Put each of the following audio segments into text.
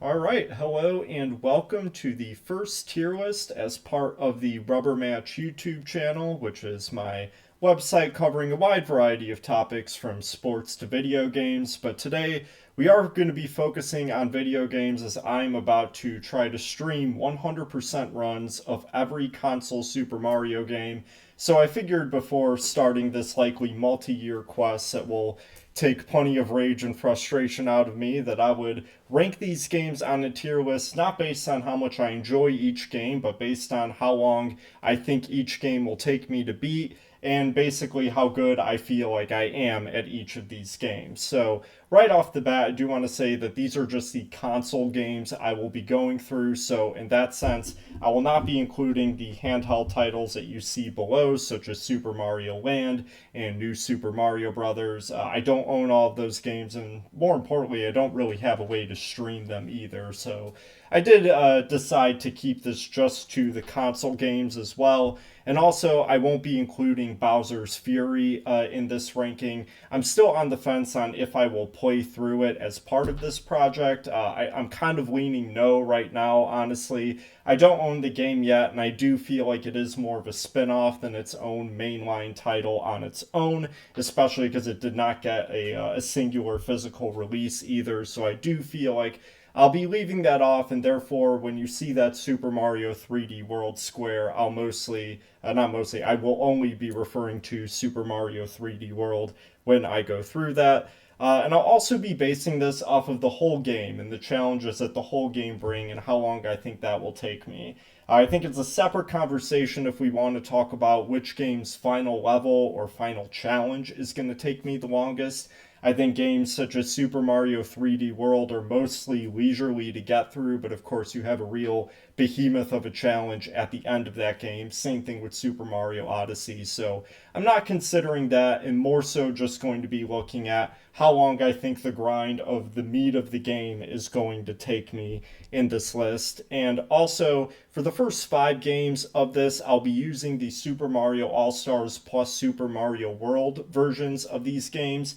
All right, hello and welcome to the first tier list as part of the Rubber Match YouTube channel, which is my website covering a wide variety of topics from sports to video games. But today we are going to be focusing on video games as I'm about to try to stream 100% runs of every console Super Mario game. So I figured before starting this likely multi-year quest that will take plenty of rage and frustration out of me that I would rank these games on a tier list not based on how much I enjoy each game, but based on how long I think each game will take me to beat and basically how good I feel like I am at each of these games. So, right off the bat, I do want to say that these are just the console games I will be going through. So, in that sense, I will not be including the handheld titles that you see below, such as Super Mario Land and New Super Mario Brothers. I don't own all of those games, and more importantly, I don't really have a way to stream them either. So, I did decide to keep this just to the console games as well. And also, I won't be including Bowser's Fury in this ranking. I'm still on the fence on if I will play through it as part of this project. I'm kind of leaning no right now, honestly. I don't own the game yet, and I do feel like it is more of a spin off than its own mainline title on its own, especially because it did not get a singular physical release either. So I do feel like I'll be leaving that off, and therefore, when you see that Super Mario 3D World square, I'll mostly, not mostly, I will only be referring to Super Mario 3D World when I go through that. And I'll also be basing this off of the whole game and the challenges that the whole game bring and how long I think that will take me. I think it's a separate conversation if we want to talk about which game's final level or final challenge is going to take me the longest. I think games such as Super Mario 3D World are mostly leisurely to get through, but of course, you have a real behemoth of a challenge at the end of that game. Same thing with Super Mario Odyssey. So I'm not considering that, and more so just going to be looking at how long I think the grind of the meat of the game is going to take me in this list. And also, for the first 5 games of this, I'll be using the Super Mario All Stars plus Super Mario World versions of these games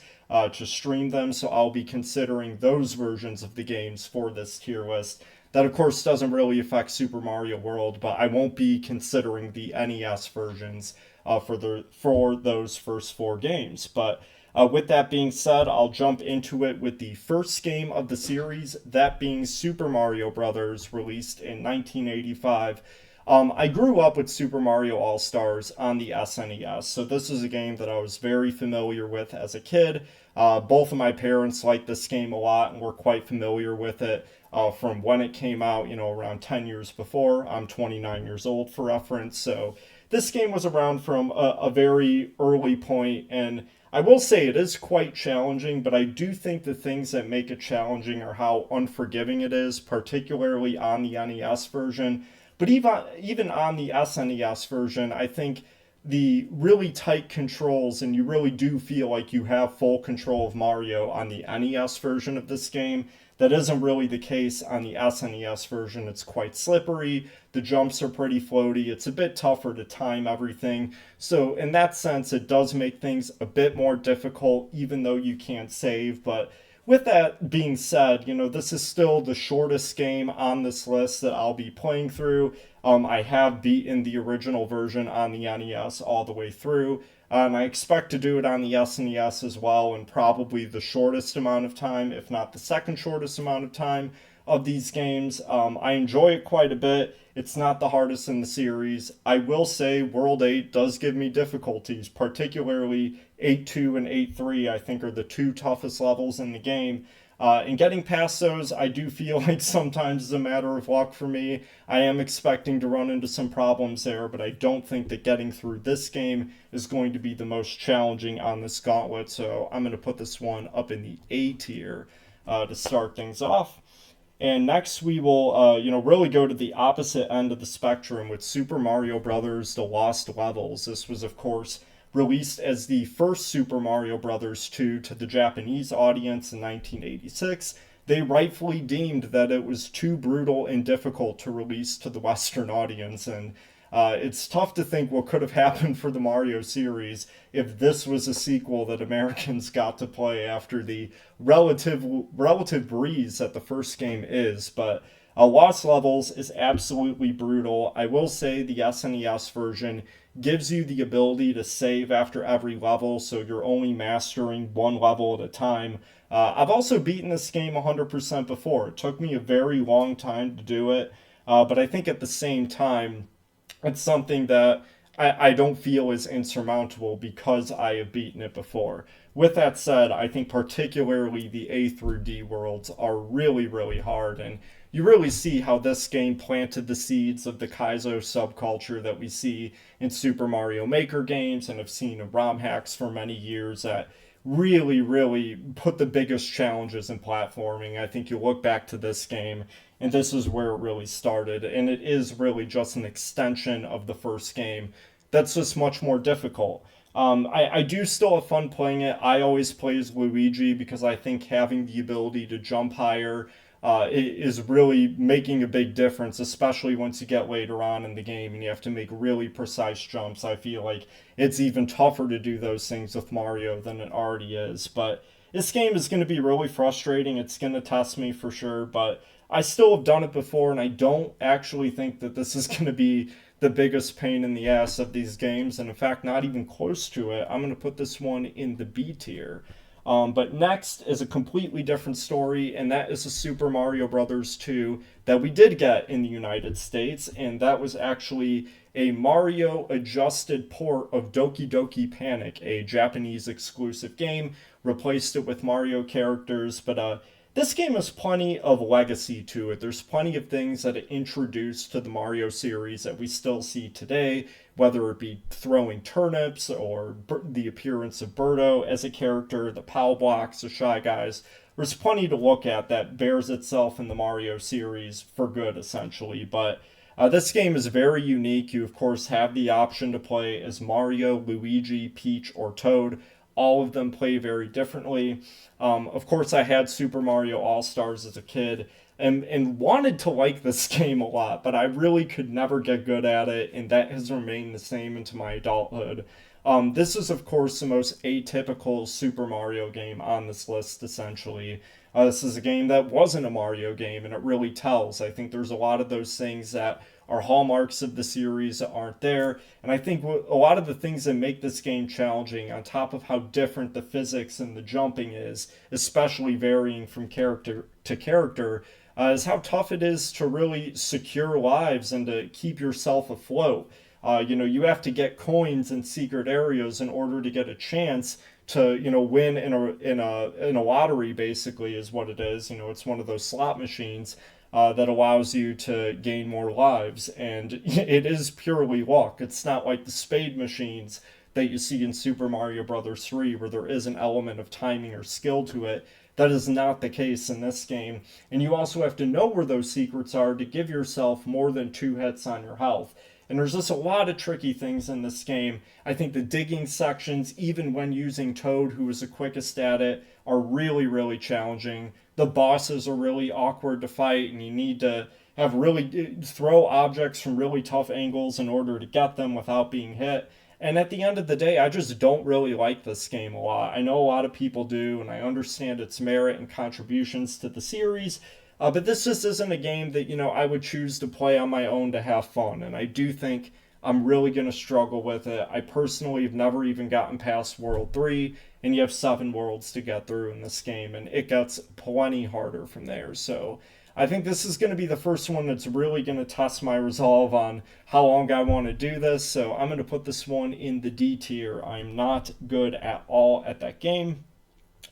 to stream them. So I'll be considering those versions of the games for this tier list. That, of course, doesn't really affect Super Mario World, but I won't be considering the NES versions for those first 4 games. But with that being said, I'll jump into it with the first game of the series, that being Super Mario Brothers, released in 1985. I grew up with Super Mario All Stars on the SNES, so this is a game that I was very familiar with as a kid. Both of my parents liked this game a lot and were quite familiar with it from when it came out, around 10 years before. I'm 29 years old for reference, so this game was around from a very early point, and I will say it is quite challenging, but I do think the things that make it challenging are how unforgiving it is, particularly on the NES version. But even on the SNES version, I think the really tight controls, and you really do feel like you have full control of Mario on the NES version of this game. That isn't really the case on the SNES version. It's quite slippery. The jumps are pretty floaty. It's a bit tougher to time everything. So, in that sense, it does make things a bit more difficult, even though you can't save. But with that being said, this is still the shortest game on this list that I'll be playing through. I have beaten the original version on the NES all the way through, and I expect to do it on the SNES as well, in probably the shortest amount of time, if not the second shortest amount of time of these games. I enjoy it quite a bit. It's not the hardest in the series. I will say World 8 does give me difficulties, particularly 8-2 and 8-3, I think are the 2 toughest levels in the game. And getting past those, I do feel like sometimes is a matter of luck for me. I am expecting to run into some problems there, but I don't think that getting through this game is going to be the most challenging on this gauntlet. So I'm going to put this one up in the A tier to start things off. And next, we will, really go to the opposite end of the spectrum with Super Mario Brothers: The Lost Levels. This was, of course, released as the first Super Mario Brothers 2 to the Japanese audience in 1986. They rightfully deemed that it was too brutal and difficult to release to the Western audience, and It's tough to think what could have happened for the Mario series if this was a sequel that Americans got to play after the relative breeze that the first game is. But Lost Levels is absolutely brutal. I will say the SNES version gives you the ability to save after every level, so you're only mastering one level at a time. I've also beaten this game 100% before. It took me a very long time to do it, but I think at the same time, it's something that I don't feel is insurmountable because I have beaten it before. With that said, I think particularly the A through D worlds are really, really hard, and you really see how this game planted the seeds of the Kaizo subculture that we see in Super Mario Maker games and have seen in ROM hacks for many years that really, really put the biggest challenges in platforming. I think you look back to this game, and this is where it really started, and it is really just an extension of the first game that's just much more difficult. I do still have fun playing it. I always play as Luigi because I think having the ability to jump higher is really making a big difference, especially once you get later on in the game and you have to make really precise jumps. I feel like it's even tougher to do those things with Mario than it already is. But this game is going to be really frustrating. It's going to test me for sure, but I still have done it before, and I don't actually think that this is going to be the biggest pain in the ass of these games, and in fact, not even close to it. I'm going to put this one in the B tier. But next is a completely different story, and that is a Super Mario Brothers 2 that we did get in the United States, and that was actually a Mario adjusted port of Doki Doki Panic, a Japanese exclusive game. Replaced it with Mario characters, but this game has plenty of legacy to it. There's plenty of things that it introduced to the Mario series that we still see today, whether it be throwing turnips or the appearance of Birdo as a character, the POW blocks, the Shy Guys. There's plenty to look at that bears itself in the Mario series for good, essentially. But this game is very unique. You, of course, have the option to play as Mario, Luigi, Peach, or Toad. All of them play very differently. Of course, I had Super Mario All Stars as a kid and wanted to like this game a lot, but I really could never get good at it, and that has remained the same into my adulthood. This is, of course, the most atypical Super Mario game on this list, essentially. This is a game that wasn't a Mario game, and it really tells. I think there's a lot of those things that are hallmarks of the series that aren't there. And I think a lot of the things that make this game challenging, on top of how different the physics and the jumping is, especially varying from character to character, is how tough it is to really secure lives and to keep yourself afloat. You have to get coins in secret areas in order to get a chance to win in a lottery. Basically, is what it is. It's one of those slot machines that allows you to gain more lives, and it is purely luck. It's not like the spade machines that you see in Super Mario Bros. 3, where there is an element of timing or skill to it. That is not the case in this game, and you also have to know where those secrets are to give yourself more than 2 hits on your health. And there's just a lot of tricky things in this game. I think the digging sections, even when using Toad, who is the quickest at it, are really, really challenging. The bosses are really awkward to fight, and you need to have really throw objects from really tough angles in order to get them without being hit. And at the end of the day, I just don't really like this game a lot. I know a lot of people do, and I understand its merit and contributions to the series, but this just isn't a game that, I would choose to play on my own to have fun. And I do think I'm really going to struggle with it. I personally have never even gotten past World 3, and you have 7 worlds to get through in this game, and it gets plenty harder from there. So I think this is going to be the first one that's really going to test my resolve on how long I want to do this. So I'm going to put this one in the D tier. I'm not good at all at that game.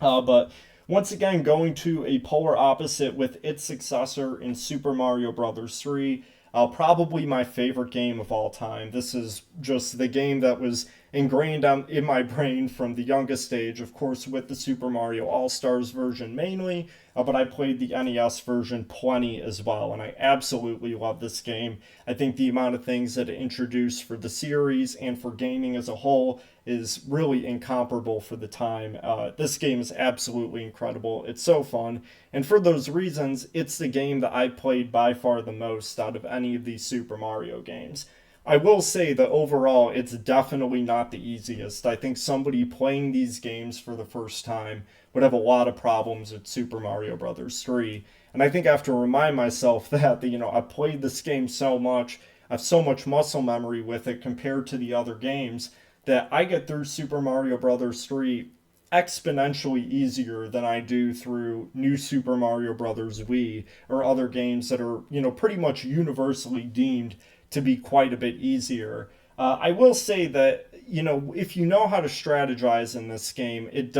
But once again, going to a polar opposite with its successor in Super Mario Bros. 3, probably my favorite game of all time. This is just the game that was ingrained in my brain from the youngest age, of course, with the Super Mario All-Stars version mainly, but I played the NES version plenty as well, and I absolutely love this game. I think the amount of things that it introduced for the series and for gaming as a whole is really incomparable for the time. This game is absolutely incredible. It's so fun, and for those reasons, it's the game that I played by far the most out of any of these Super Mario games. I will say that overall, it's definitely not the easiest. I think somebody playing these games for the first time would have a lot of problems with Super Mario Brothers 3. And I think I have to remind myself that, I played this game so much, I have so much muscle memory with it compared to the other games that I get through Super Mario Brothers 3 exponentially easier than I do through New Super Mario Brothers Wii or other games that are, pretty much universally deemed to be quite a bit easier. I will say that, if you know how to strategize in this game, it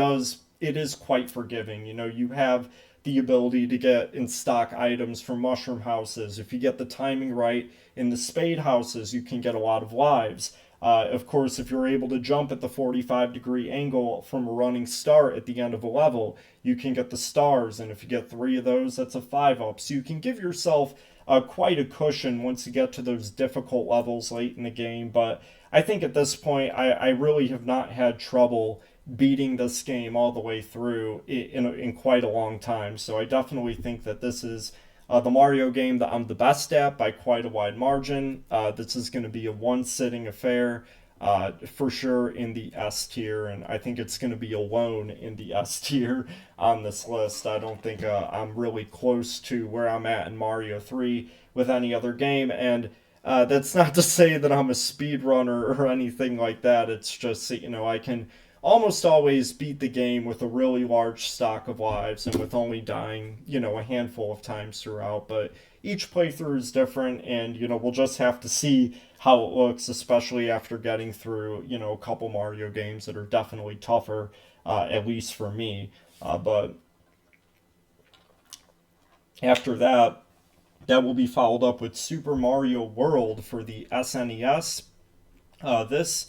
is quite forgiving. You have the ability to get in stock items from mushroom houses. If you get the timing right in the spade houses, you can get a lot of lives. Of course, if you're able to jump at the 45-degree angle from a running start at the end of a level, you can get the stars. And if you get three of those, that's a 5-up. So you can give yourself quite a cushion once you get to those difficult levels late in the game. But I think at this point, I really have not had trouble beating this game all the way through in quite a long time. So I definitely think that this is the Mario game that I'm the best at by quite a wide margin. This is going to be a one sitting affair for sure in the S tier, and I think it's going to be alone in the S tier on this list. I don't think I'm really close to where I'm at in Mario 3 with any other game, and that's not to say that I'm a speedrunner or anything like that. It's just, I can almost always beat the game with a really large stock of lives and with only dying, a handful of times throughout. But each playthrough is different, and, we'll just have to see how it looks, especially after getting through, a couple Mario games that are definitely tougher, at least for me. But after that, that will be followed up with Super Mario World for the SNES. This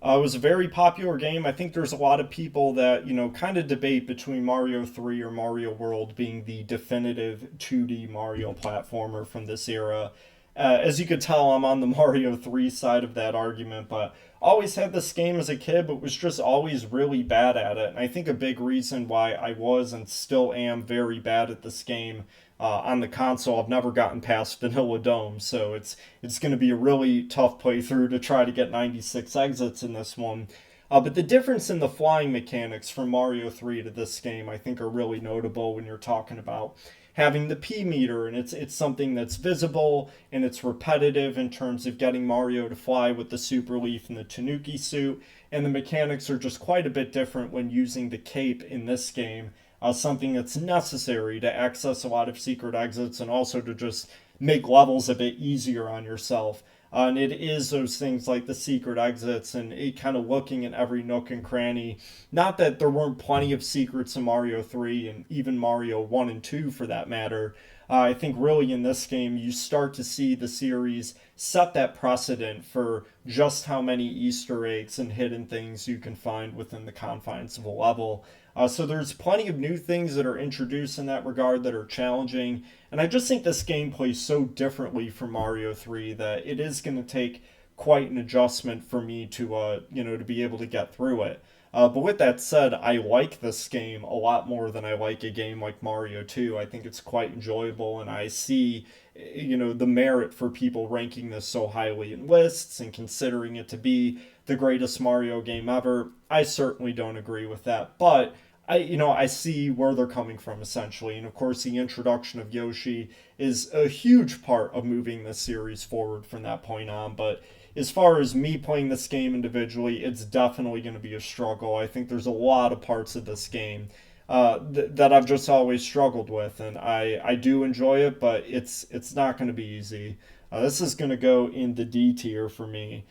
was a very popular game. I think there's a lot of people that, kind of debate between Mario 3 or Mario World being the definitive 2D Mario platformer from this era. As you could tell, I'm on the Mario 3 side of that argument, but always had this game as a kid, but was just always really bad at it. And I think a big reason why I was and still am very bad at this game on the console, I've never gotten past Vanilla Dome, so it's going to be a really tough playthrough to try to get 96 exits in this one. But the difference in the flying mechanics from Mario 3 to this game, I think, are really notable when you're talking about having the P meter, and it's something that's visible and it's repetitive in terms of getting Mario to fly with the Super Leaf and the Tanuki suit, and the mechanics are just quite a bit different when using the cape in this game. Something that's necessary to access a lot of secret exits and also to just make levels a bit easier on yourself. And it is those things like the secret exits and it kind of looking in every nook and cranny. Not that there weren't plenty of secrets in Mario 3 and even Mario 1 and 2 for that matter. I think really in this game you start to see the series set that precedent for just how many Easter eggs and hidden things you can find within the confines of a level. So there's plenty of new things that are introduced in that regard that are challenging, and I just think this game plays so differently from Mario 3 that it is going to take quite an adjustment for me to to be able to get through it. But with that said, I like this game a lot more than I like a game like Mario 2. I think it's quite enjoyable, and I see, the merit for people ranking this so highly in lists and considering it to be the greatest Mario game ever. I certainly don't agree with that, but I see where they're coming from essentially, and of course the introduction of Yoshi is a huge part of moving this series forward from that point on. But as far as me playing this game individually, it's definitely going to be a struggle. I think there's a lot of parts of this game that I've just always struggled with, and I do enjoy it, but it's not going to be easy. This is going to go in the D tier for me,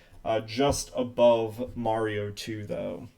just above Mario 2 though.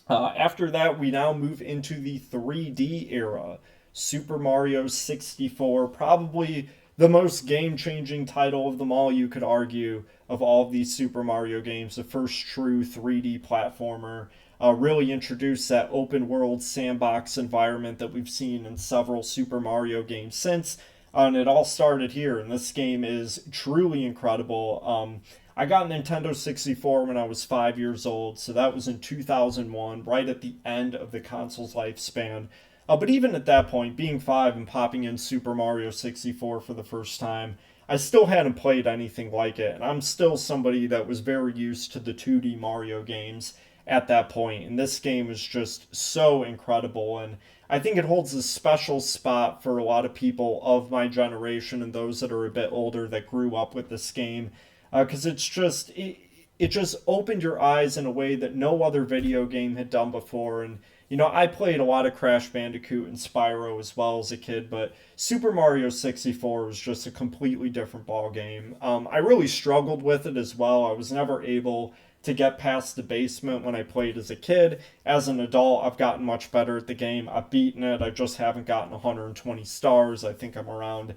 After that, we now move into the 3D era. Super Mario 64, probably the most game changing title of them all, you could argue, of all of these Super Mario games. The first true 3D platformer. Really introduced that open world sandbox environment that we've seen in several Super Mario games since. And it all started here, and this game is truly incredible. I got Nintendo 64 when I was 5 years old, so that was in 2001, right at the end of the console's lifespan. But even at that point, being 5 and popping in Super Mario 64 for the first time, I still hadn't played anything like it. And I'm still somebody that was very used to the 2D Mario games at that point. And this game is just so incredible. And I think it holds a special spot for a lot of people of my generation and those that are a bit older that grew up with this game. Because it just opened your eyes in a way that no other video game had done before. And I played a lot of Crash Bandicoot and Spyro as well as a kid, but Super Mario 64 was just a completely different ball game. I really struggled with it as well. I was never able to get past the basement when I played as a kid. As an adult, I've gotten much better at the game. I've beaten it. I just haven't gotten 120 stars. I think I'm around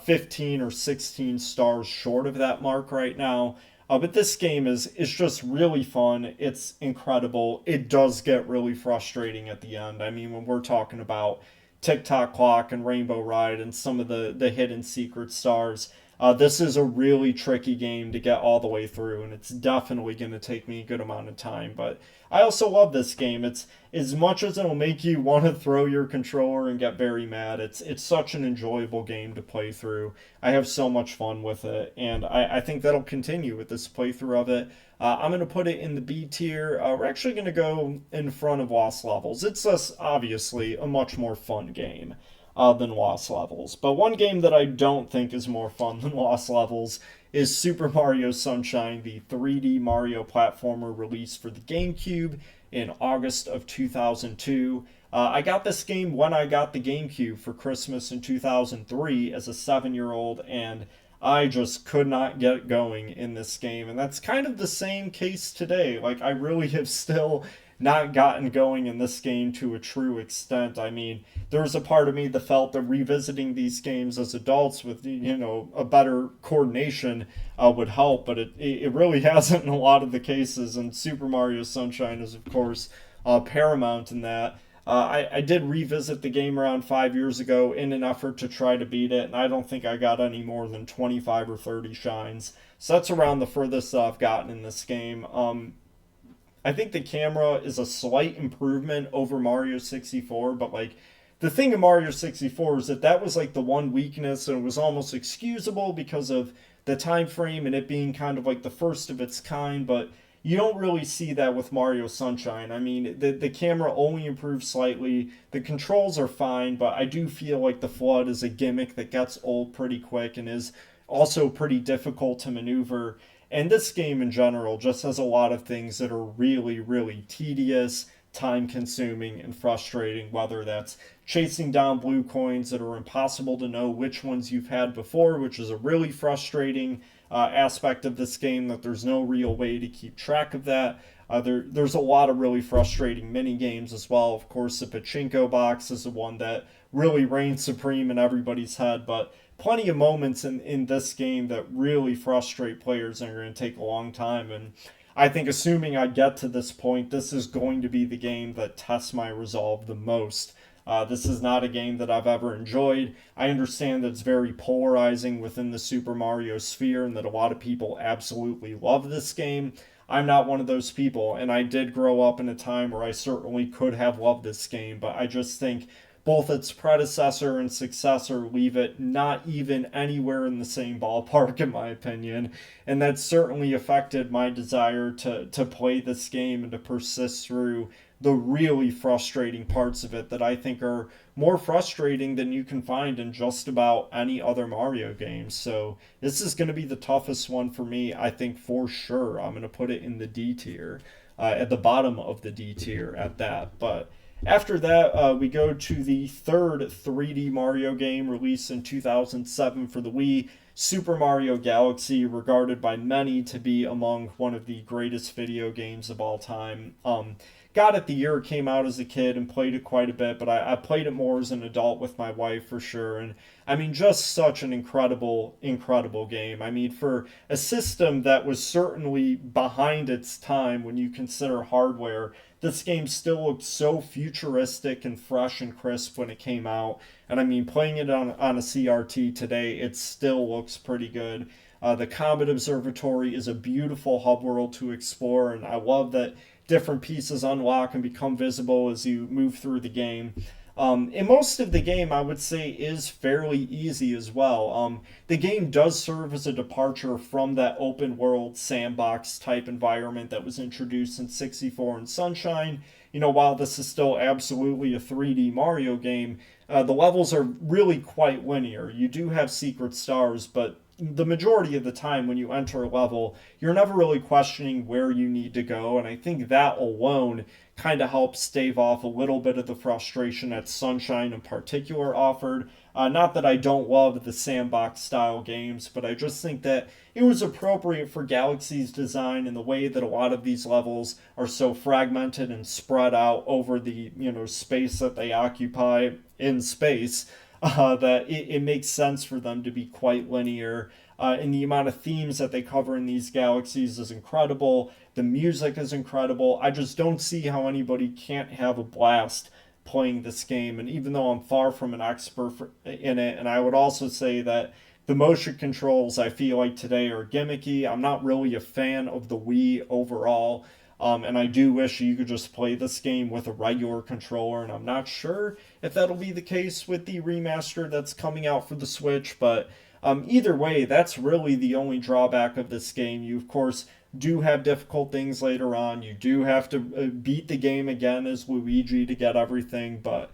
15 or 16 stars short of that mark right now. But this game is just really fun. It's incredible. It does get really frustrating at the end. I mean, when we're talking about TikTok Clock and Rainbow Ride and some of the hidden secret stars, this is a really tricky game to get all the way through, and it's definitely going to take me a good amount of time. But I also love this game. It's as much as it'll make you want to throw your controller and get very mad. It's such an enjoyable game to play through. I have so much fun with it, and I think that'll continue with this playthrough of it. I'm going to put it in the B tier. We're actually going to go in front of Lost Levels. It's obviously a much more fun game than Lost Levels. But one game that I don't think is more fun than Lost Levels is Super Mario Sunshine, the 3D Mario platformer released for the GameCube in August of 2002. I got this game when I got the GameCube for Christmas in 2003 as a 7-year-old, and I just could not get going in this game. And that's kind of the same case today. Like, I really have still not gotten going in this game to a true extent. I mean, there's a part of me that felt that revisiting these games as adults with a better coordination would help, but it really hasn't in a lot of the cases. And Super Mario Sunshine is of course paramount in that. I did revisit the game around 5 years ago in an effort to try to beat it, and I don't think I got any more than 25 or 30 shines. So that's around the furthest I've gotten in this game. I think the camera is a slight improvement over Mario 64, but like the thing in Mario 64 is that was like the one weakness, and it was almost excusable because of the time frame and it being kind of like the first of its kind, but you don't really see that with Mario Sunshine. I mean, the camera only improves slightly. The controls are fine, but I do feel like the FLUDD is a gimmick that gets old pretty quick and is also pretty difficult to maneuver. And this game in general just has a lot of things that are really, really tedious, time consuming, and frustrating, whether that's chasing down blue coins that are impossible to know which ones you've had before, which is a really frustrating aspect of this game, that there's no real way to keep track of that. There's a lot of really frustrating mini games as well. Of course, the pachinko box is the one that really reigns supreme in everybody's head, but plenty of moments in this game that really frustrate players and are going to take a long time. And I think, assuming I get to this point, this is going to be the game that tests my resolve the most. This is not a game that I've ever enjoyed. I understand that it's very polarizing within the Super Mario sphere and that a lot of people absolutely love this game. I'm not one of those people, and I did grow up in a time where I certainly could have loved this game, but I just think both its predecessor and successor leave it not even anywhere in the same ballpark, in my opinion. And that certainly affected my desire to play this game and to persist through the really frustrating parts of it that I think are more frustrating than you can find in just about any other Mario game. So this is going to be the toughest one for me, I think, for sure. I'm going to put it in the D tier, at the bottom of the D tier at that. But after that, we go to the third 3D Mario game released in 2007 for the Wii, Super Mario Galaxy, regarded by many to be among one of the greatest video games of all time. Got it the year it came out as a kid and played it quite a bit, but I played it more as an adult with my wife for sure. And I mean, just such an incredible, incredible game. I mean, for a system that was certainly behind its time when you consider hardware, this game still looked so futuristic and fresh and crisp when it came out. And I mean, playing it on a CRT today, it still looks pretty good. The Comet Observatory is a beautiful hub world to explore, and I love that different pieces unlock and become visible as you move through the game. And most of the game, I would say, is fairly easy as well. The game does serve as a departure from that open world sandbox type environment that was introduced in 64 and Sunshine. While this is still absolutely a 3D Mario game, the levels are really quite linear. You do have secret stars, but the majority of the time when you enter a level, you're never really questioning where you need to go. And I think that alone kind of helps stave off a little bit of the frustration that Sunshine in particular offered. Not that I don't love the sandbox style games, but I just think that it was appropriate for Galaxy's design and the way that a lot of these levels are so fragmented and spread out over the space that they occupy in space. That it makes sense for them to be quite linear. And the amount of themes that they cover in these galaxies is incredible. The music is incredible. I just don't see how anybody can't have a blast playing this game. And even though I'm far from an expert in it, and I would also say that the motion controls I feel like today are gimmicky. I'm not really a fan of the Wii overall. And I do wish you could just play this game with a regular controller, and I'm not sure if that'll be the case with the remaster that's coming out for the Switch, but either way, that's really the only drawback of this game. You, of course, do have difficult things later on. You do have to beat the game again as Luigi to get everything, but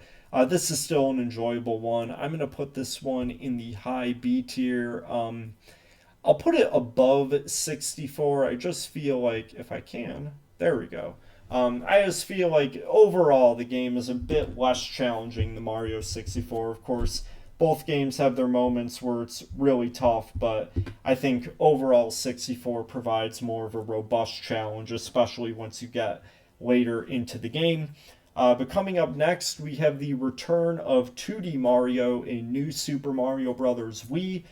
this is still an enjoyable one. I'm going to put this one in the high B tier. I'll put it above 64. I just feel like, if I can, there we go. I just feel like overall the game is a bit less challenging than Mario 64. Of course, both games have their moments where it's really tough, but I think overall 64 provides more of a robust challenge, especially once you get later into the game. But coming up next, we have the return of 2D Mario, a new Super Mario Bros. Wii.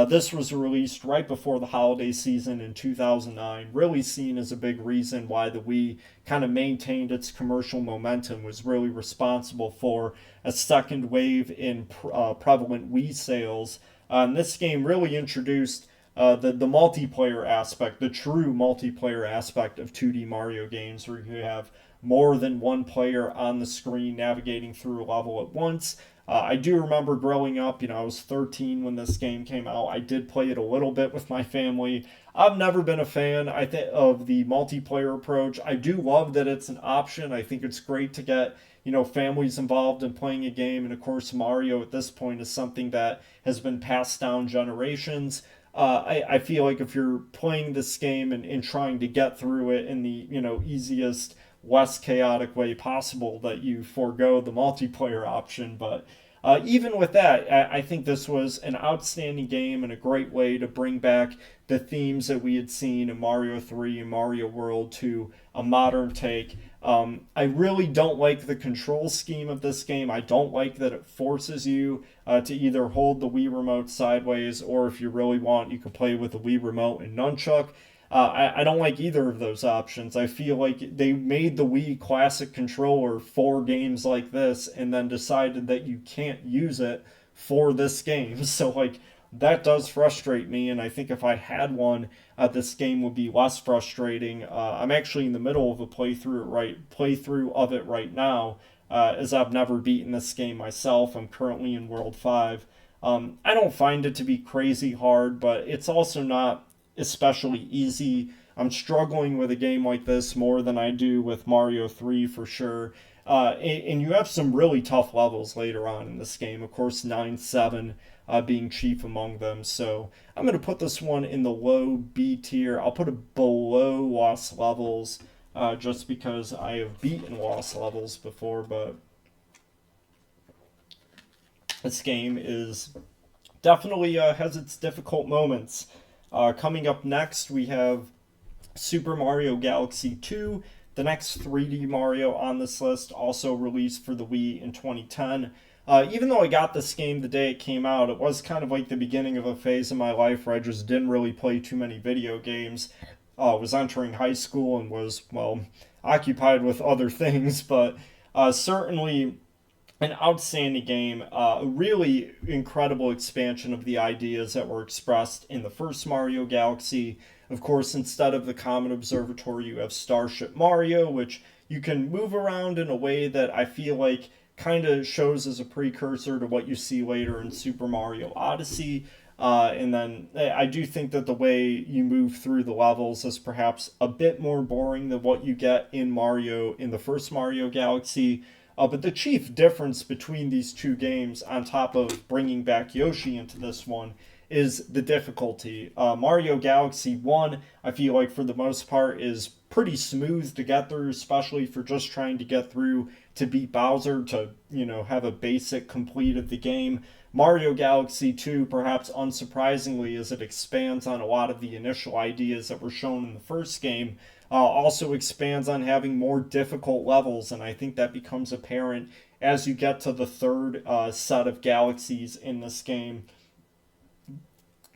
This was released right before the holiday season in 2009, really seen as a big reason why the Wii kind of maintained its commercial momentum, was really responsible for a second wave in prevalent Wii sales. And this game really introduced the multiplayer aspect, the true multiplayer aspect of 2D Mario games, where you have more than one player on the screen navigating through a level at once. I do remember growing up, I was 13 when this game came out. I did play it a little bit with my family. I've never been a fan, of the multiplayer approach. I do love that it's an option. I think it's great to get, families involved in playing a game. And of course, Mario at this point is something that has been passed down generations. I feel like if you're playing this game and trying to get through it in the, easiest, less chaotic way possible, that you forego the multiplayer option. But even with that, I think this was an outstanding game and a great way to bring back the themes that we had seen in Mario 3 and Mario World to a modern take. I really don't like the control scheme of this game. I don't like that it forces you to either hold the Wii Remote sideways, or if you really want, you can play with the Wii Remote and Nunchuck. I don't like either of those options. I feel like they made the Wii Classic controller for games like this and then decided that you can't use it for this game. So, that does frustrate me, and I think if I had one, this game would be less frustrating. I'm actually in the middle of a playthrough of it right now, as I've never beaten this game myself. I'm currently in World 5. I don't find it to be crazy hard, but it's also not especially easy. I'm struggling with a game like this more than I do with Mario 3 for sure. And you have some really tough levels later on in this game. Of course, 9-7 being chief among them. So I'm going to put this one in the low B tier. I'll put it below Lost Levels just because I have beaten Lost Levels before, but this game is definitely has its difficult moments. Coming up next, we have Super Mario Galaxy 2, the next 3D Mario on this list, also released for the Wii in 2010. Even though I got this game the day it came out, it was kind of like the beginning of a phase in my life where I just didn't really play too many video games. Was entering high school and was, occupied with other things, but certainly an outstanding game, a really incredible expansion of the ideas that were expressed in the first Mario Galaxy. Of course, instead of the Comet Observatory, you have Starship Mario, which you can move around in a way that I feel like kind of shows as a precursor to what you see later in Super Mario Odyssey. And then I do think that the way you move through the levels is perhaps a bit more boring than what you get in the first Mario Galaxy. But the chief difference between these two games, on top of bringing back Yoshi into this one, is the difficulty. Mario Galaxy 1, I feel like for the most part, is pretty smooth to get through, especially for just trying to get through to beat Bowser to, have a basic complete of the game. Mario Galaxy 2, perhaps unsurprisingly, as it expands on a lot of the initial ideas that were shown in the first game, also expands on having more difficult levels, and I think that becomes apparent as you get to the third set of galaxies in this game.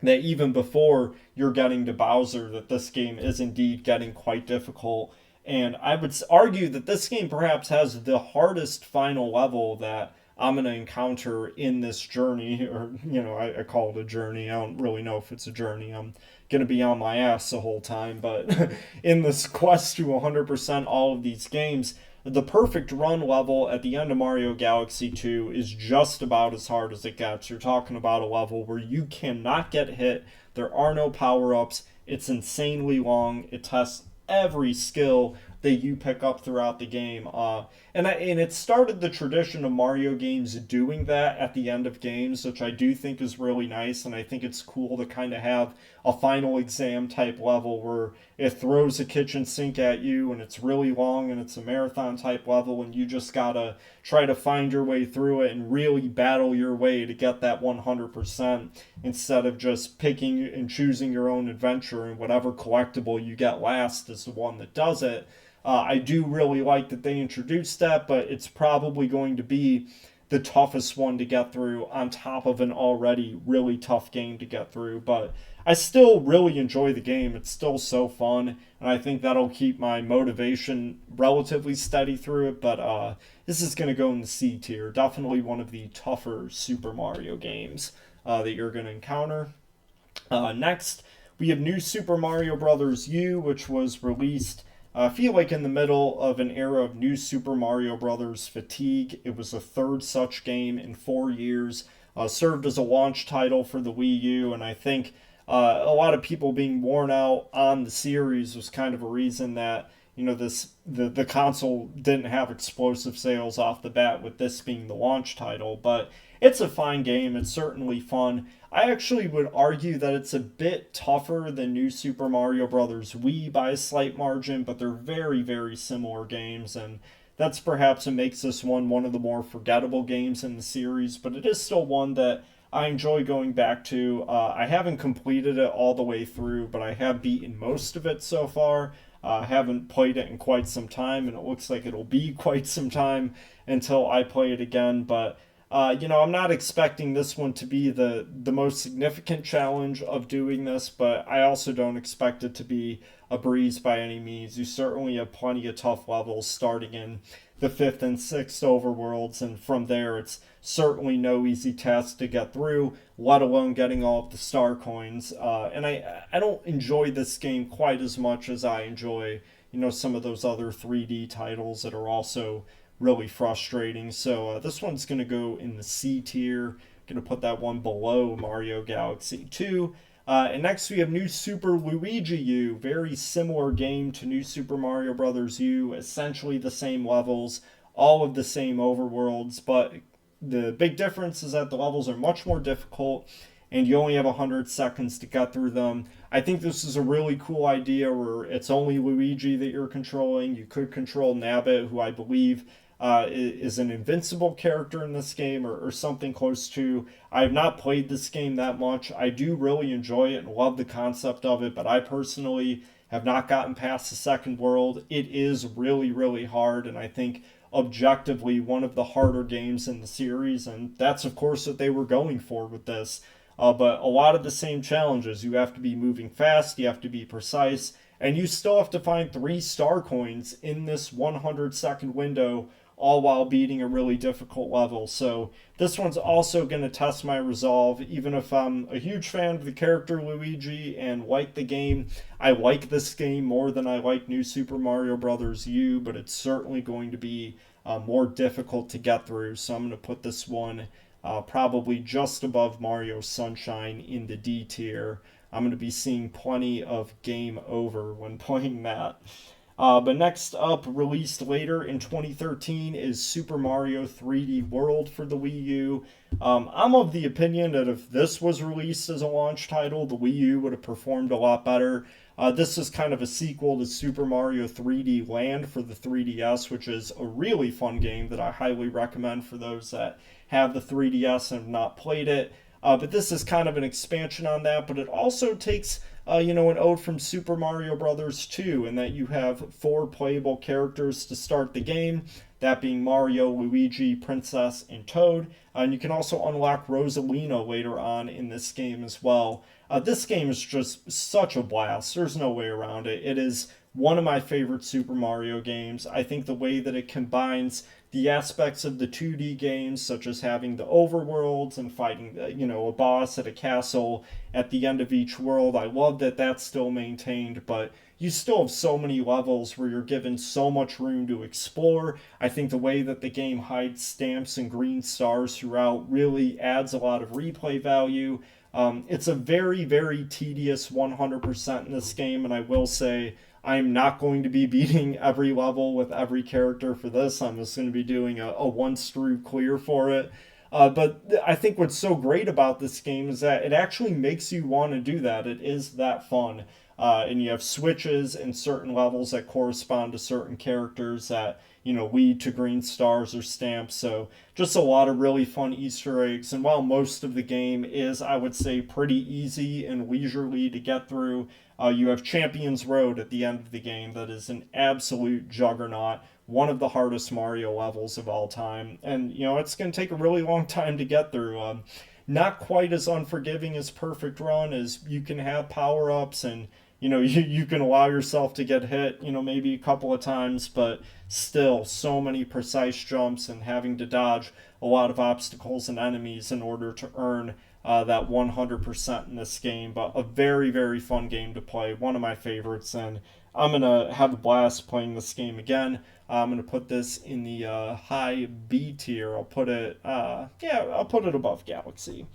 That even before you're getting to Bowser, that this game is indeed getting quite difficult. And I would argue that this game perhaps has the hardest final level that I'm going to encounter in this journey, or, I call it a journey. I don't really know if it's a journey. I'm going to be on my ass the whole time. But in this quest to 100% all of these games, the perfect run level at the end of Mario Galaxy 2 is just about as hard as it gets. You're talking about a level where you cannot get hit, there are no power ups, it's insanely long, it tests every skill that you pick up throughout the game. And it started the tradition of Mario games doing that at the end of games, which I do think is really nice. And I think it's cool to kind of have a final exam type level where it throws a kitchen sink at you and it's really long and it's a marathon type level and you just gotta try to find your way through it and really battle your way to get that 100% instead of just picking and choosing your own adventure, and whatever collectible you get last is the one that does it. I do really like that they introduced that, but it's probably going to be the toughest one to get through on top of an already really tough game to get through. But I still really enjoy the game. It's still so fun, and I think that'll keep my motivation relatively steady through it. But this is going to go in the C tier. Definitely one of the tougher Super Mario games that you're going to encounter. Next, we have New Super Mario Bros. U, which was released I feel like in the middle of an era of New Super Mario Bros. Fatigue. It was the third such game in 4 years. Served as a launch title for the Wii U, and I think a lot of people being worn out on the series was kind of a reason that the console didn't have explosive sales off the bat, with this being the launch title. But it's a fine game. It's certainly fun. I actually would argue that it's a bit tougher than New Super Mario Bros. Wii by a slight margin, but they're very, very similar games, and that's perhaps what makes this one of the more forgettable games in the series, but it is still one that I enjoy going back to. I haven't completed it all the way through, but I have beaten most of it so far. I haven't played it in quite some time, and it looks like it'll be quite some time until I play it again, but I'm not expecting this one to be the most significant challenge of doing this, but I also don't expect it to be a breeze by any means. You certainly have plenty of tough levels starting in the fifth and sixth overworlds, and from there it's certainly no easy task to get through, let alone getting all of the star coins. And I don't enjoy this game quite as much as I enjoy, some of those other 3D titles that are also really frustrating. So this one's going to go in the C tier. Going to put that one below Mario Galaxy 2. And next we have New Super Luigi U. Very similar game to New Super Mario Bros. U. Essentially the same levels, all of the same overworlds, but the big difference is that the levels are much more difficult and you only have 100 seconds to get through them. I think this is a really cool idea where it's only Luigi that you're controlling. You could control Nabbit, who I believe is an invincible character in this game, or something close to. I have not played this game that much. I do really enjoy it and love the concept of it, but I personally have not gotten past the second world. It is really, really hard, and I think objectively one of the harder games in the series, and that's of course what they were going for with this. But a lot of the same challenges. You have to be moving fast, you have to be precise, and you still have to find 3 star coins in this 100-second window, all while beating a really difficult level. So this one's also going to test my resolve. Even if I'm a huge fan of the character Luigi and like the game, I like this game more than I like New Super Mario Bros. U, but it's certainly going to be more difficult to get through. So I'm going to put this one probably just above Mario Sunshine in the D tier. I'm going to be seeing plenty of game over when playing that. But next up, released later in 2013, is Super Mario 3D World for the Wii U. I'm of the opinion that if this was released as a launch title, the Wii U would have performed a lot better. This is kind of a sequel to Super Mario 3D Land for the 3DS, which is a really fun game that I highly recommend for those that have the 3DS and have not played it. But this is kind of an expansion on that, but it also takes an ode from Super Mario Brothers 2, in that you have 4 playable characters to start the game, that being Mario, Luigi, Princess, and Toad. And you can also unlock Rosalina later on in this game as well. This game is just such a blast. There's no way around it. It is one of my favorite Super Mario games. I think the way that it combines the aspects of the 2D games, such as having the overworlds and fighting, a boss at a castle at the end of each world. I love that that's still maintained, but you still have so many levels where you're given so much room to explore. I think the way that the game hides stamps and green stars throughout really adds a lot of replay value. It's a very, very tedious 100% in this game, and I will say I'm not going to be beating every level with every character for this. I'm just going to be doing a once through clear for it. But I think what's so great about this game is that it actually makes you want to do that. It is that fun. And you have switches in certain levels that correspond to certain characters that, lead to green stars or stamps. So just a lot of really fun Easter eggs. And while most of the game is, I would say, pretty easy and leisurely to get through, you have Champions Road at the end of the game that is an absolute juggernaut, one of the hardest Mario levels of all time. And, it's going to take a really long time to get through. Not quite as unforgiving as Perfect Run, as you can have power ups and you can allow yourself to get hit, maybe a couple of times, but still so many precise jumps and having to dodge a lot of obstacles and enemies in order to earn that 100% in this game. But a very, very fun game to play, one of my favorites, and I'm going to have a blast playing this game again. I'm going to put this in the high B tier. I'll put it above Galaxy.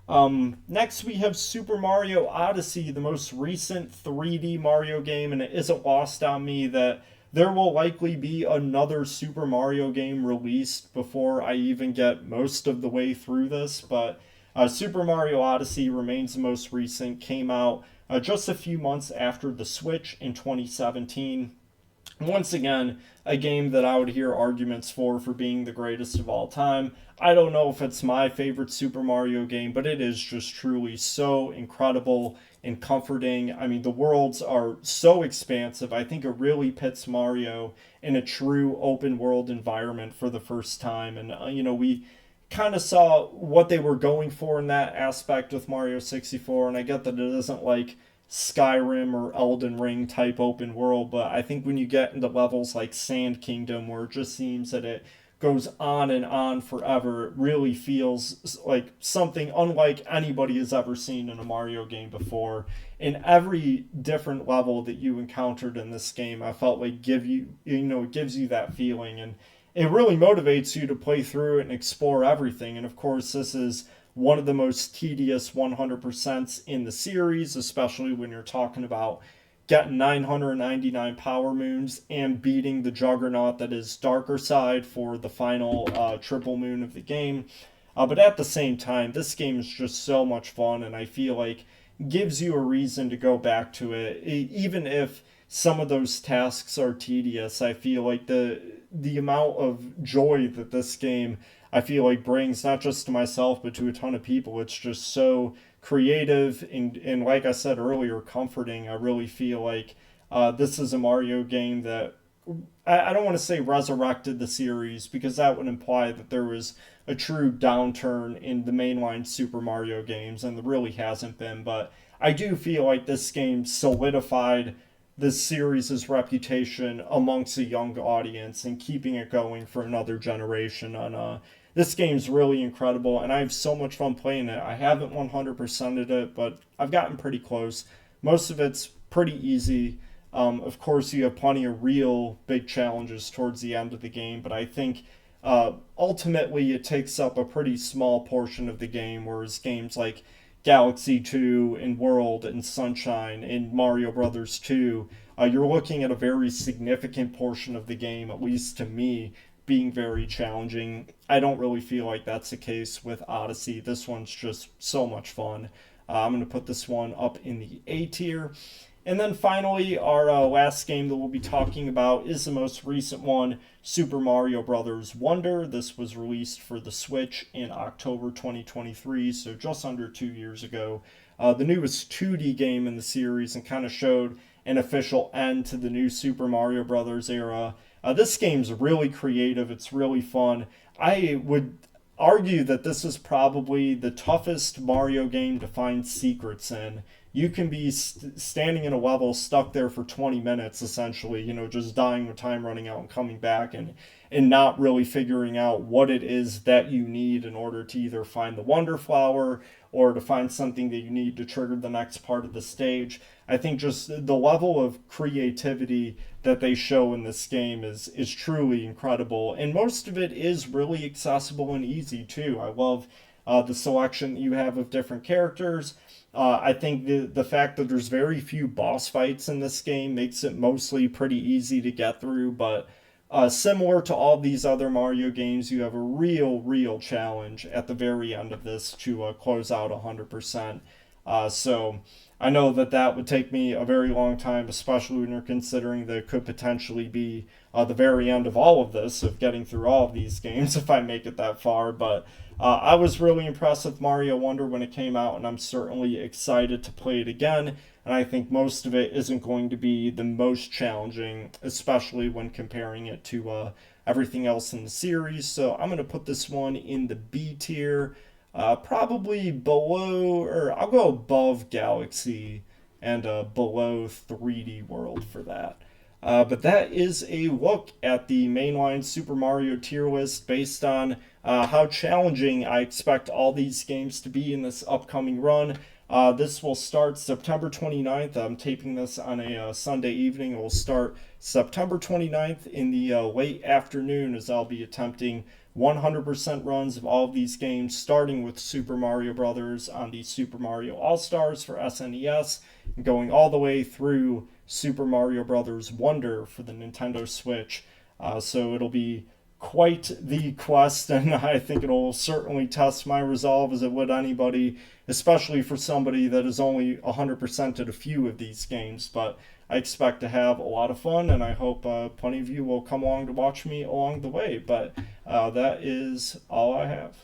Next, we have Super Mario Odyssey, the most recent 3D Mario game, and it isn't lost on me that there will likely be another Super Mario game released before I even get most of the way through this, but Super Mario Odyssey remains the most recent, came out just a few months after the Switch in 2017. Once again, a game that I would hear arguments for being the greatest of all time. I don't know if it's my favorite Super Mario game, but it is just truly so incredible and comforting. I mean, the worlds are so expansive. I think it really pits Mario in a true open world environment for the first time. And, we kind of saw what they were going for in that aspect with Mario 64. And I get that it isn't like Skyrim or Elden Ring type open world, but I think when you get into levels like Sand Kingdom, where it just seems that it goes on forever, it really feels like something unlike anybody has ever seen in a Mario game before. In every different level that you encountered in this game, I felt like it gives you that feeling, and it really motivates you to play through it and explore everything. And of course, this is one of the most tedious 100% in the series, especially when you're talking about getting 999 power moons and beating the juggernaut that is Darker Side for the final triple moon of the game. But at the same time, this game is just so much fun, and I feel like gives you a reason to go back to it. Even if some of those tasks are tedious, I feel like the amount of joy that this game, I feel like, brings not just to myself but to a ton of people. It's just so creative and like I said earlier, comforting. I really feel like this is a Mario game that I don't want to say resurrected the series, because that would imply that there was a true downturn in the mainline Super Mario games, and there really hasn't been. But I do feel like this game solidified this series' reputation amongst a young audience and keeping it going for another generation. On this game's really incredible, and I have so much fun playing it. I haven't 100%ed it, but I've gotten pretty close. Most of it's pretty easy. Of course, you have plenty of real big challenges towards the end of the game, but I think ultimately it takes up a pretty small portion of the game, whereas games like Galaxy 2 and World and Sunshine and Mario Brothers 2, you're looking at a very significant portion of the game, at least to me, being very challenging. I don't really feel like that's the case with Odyssey. This one's just so much fun. I'm going to put this one up in the A tier. And then finally, our last game that we'll be talking about is the most recent one, Super Mario Bros. Wonder. This was released for the Switch in October 2023, so just under 2 years ago. The newest 2D game in the series and kind of showed an official end to the new Super Mario Bros. Era. This game's really creative. It's really fun. I would argue that this is probably the toughest Mario game to find secrets in. You can be standing in a level stuck there for 20 minutes essentially, just dying with time running out and coming back and not really figuring out what it is that you need in order to either find the Wonder Flower or to find something that you need to trigger the next part of the stage. I think just the level of creativity that they show in this game is truly incredible, and most of it is really accessible and easy too. I love the selection that you have of different characters. I think the fact that there's very few boss fights in this game makes it mostly pretty easy to get through, but similar to all these other Mario games, you have a real challenge at the very end of this to close out 100%. So I know that would take me a very long time, especially when you're considering that it could potentially be the very end of all of this, of getting through all of these games if I make it that far. But I was really impressed with Mario Wonder when it came out, and I'm certainly excited to play it again. And I think most of it isn't going to be the most challenging, especially when comparing it to everything else in the series. So I'm going to put this one in the B tier. Probably below, or I'll go above Galaxy and below 3D World for that. But that is a look at the mainline Super Mario tier list based on how challenging I expect all these games to be in this upcoming run. This will start September 29th. I'm taping this on a Sunday evening. It will start September 29th in the late afternoon, as I'll be attempting 100% runs of all of these games, starting with Super Mario Brothers on the Super Mario All-Stars for SNES, and going all the way through Super Mario Brothers Wonder for the Nintendo Switch. So it'll be quite the quest, and I think it'll certainly test my resolve as it would anybody, especially for somebody that has only 100%ed a few of these games. But I expect to have a lot of fun, and I hope plenty of you will come along to watch me along the way. But that is all I have.